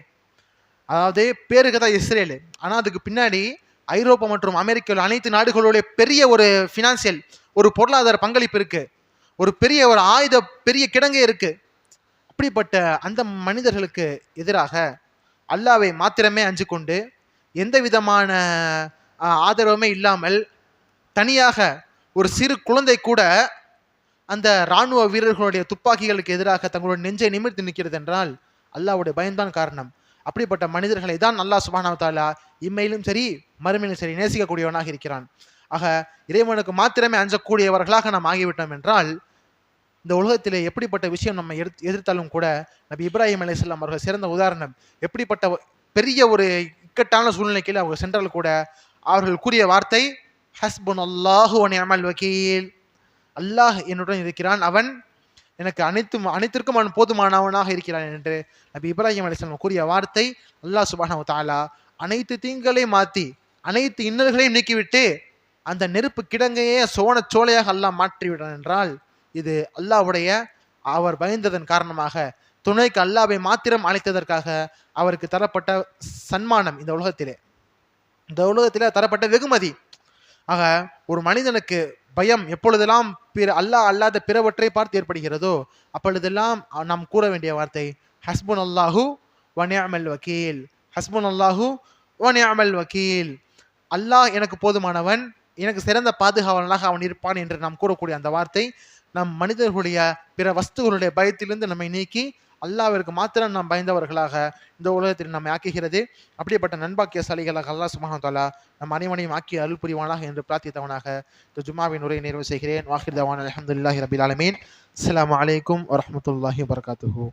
[SPEAKER 1] அதாவது பேருக்கு தான் இஸ்ரேல், ஆனால் அதுக்கு பின்னாடி ஐரோப்பா மற்றும் அமெரிக்காவில் அனைத்து நாடுகளுடைய பெரிய ஒரு ஃபினான்சியல், ஒரு பொருளாதார பங்களிப்பு இருக்கு, ஒரு பெரிய ஒரு ஆயுத பெரிய கிடங்கே இருக்கு. அப்படிப்பட்ட அந்த மனிதர்களுக்கு எதிராக அல்லாஹ்வை மாத்திரமே அஞ்சு கொண்டு எந்த விதமான ஆதரவுமே இல்லாமல் தனியாக ஒரு சிறு குழந்தை கூட அந்த இராணுவ வீரர்களுடைய துப்பாக்கிகளுக்கு எதிராக தங்களுடைய நெஞ்சை நிமிர்த்தி நிற்கிறது என்றால் அல்லாஹ்வுடைய பயம்தான் காரணம். அப்படிப்பட்ட மனிதர்களை தான் அல்லாஹ் சுப்ஹானஹு வ தஆலா இம்மையிலும் சரி மறுமையிலும் சரி நேசிக்கக்கூடியவனாக இருக்கிறான். ஆக இறைவனுக்கு மாத்திரமே அஞ்சக்கூடியவர்களாக நாம் ஆகிவிட்டோம் என்றால் இந்த உலகத்திலே எப்படிப்பட்ட விஷயம் நம்ம எதிர்த்தாலும் கூட நபி இப்ராஹிம் அலைஹிஸ்ஸலாம் அவர்கள் சிறந்த உதாரணம். எப்படிப்பட்ட பெரிய ஒரு இக்கட்டான சூழ்நிலைக்கு அவங்க சென்றால் கூட அவர்கள் கூறிய வார்த்தை ஹஸ்புனல்லாஹு வ நிஅமல் வக்கீல், அல்லாஹ் என்னுடன் இருக்கிறான், அவன் எனக்கு அனைத்திற்கும் அவன் போதுமானவனாக இருக்கிறான் என்று நபி இப்ராஹிம் அலைஹிஸ்ஸலாம் கூறிய வார்த்தை அல்லாஹ் சுப்ஹானஹு வ தஆலா அனைத்து தீங்களையும் மாற்றி அனைத்து இன்னல்களையும் நீக்கிவிட்டு அந்த நெருப்பு கிடங்கையே சோலையாக அல்லாஹ் மாற்றிவிட்டான் என்றால் இது அல்லாஹ்வுடைய அவர் பயந்ததன் காரணமாக துணைக்கு அல்லாஹ்வை மாத்திரம் அழைத்ததற்காக அவருக்கு தரப்பட்ட சன்மானம், இந்த உலகத்திலே தரப்பட்ட வெகுமதி. ஆக ஒரு மனிதனுக்கு பயம் எப்பொழுதெல்லாம் அல்லாஹ் அல்லாத பிறவற்றை பார்த்து ஏற்படுகிறதோ அப்பொழுதெல்லாம் நாம் கூற வேண்டிய வார்த்தை ஹஸ்புன் அல்லாஹு வ நிஅமல் வக்கீல், ஹஸ்புன் அல்லாஹு வ நிஅமல் வக்கீல். அல்லாஹ் எனக்கு போதுமானவன், எனக்கு சிறந்த பாதுகாவலனாக அவன் இருப்பான் என்று நாம் கூறக்கூடிய அந்த வார்த்தை நம் மனிதர்களுடைய பிற வஸ்துகளுடைய பயத்திலிருந்து நம்மை நீக்கி அல்லாஹ்விற்கு மாத்திரம் நாம் பயந்தவர்களாக இந்த உலகத்தில் நம்மை ஆக்குகிறது. அப்படிப்பட்ட நண்பாக்கியசாலிகளாக அல்லாஹ் சுப்ஹானஹு வ தஆலா நம் அனைவரையும் ஆக்கி அருள் புரிவானாக என்று பிரார்த்தித்தவனாக இந்த ஜும்மாவின் உரையை நிறைவு செய்கிறேன். வாஹிர் தவானா அல்ஹம்துலில்லாஹி ரப்பில் ஆலமீன். அஸ்ஸலாமு அலைக்கும் வரஹ்மத்துல்லாஹி வபரகாத்துஹு.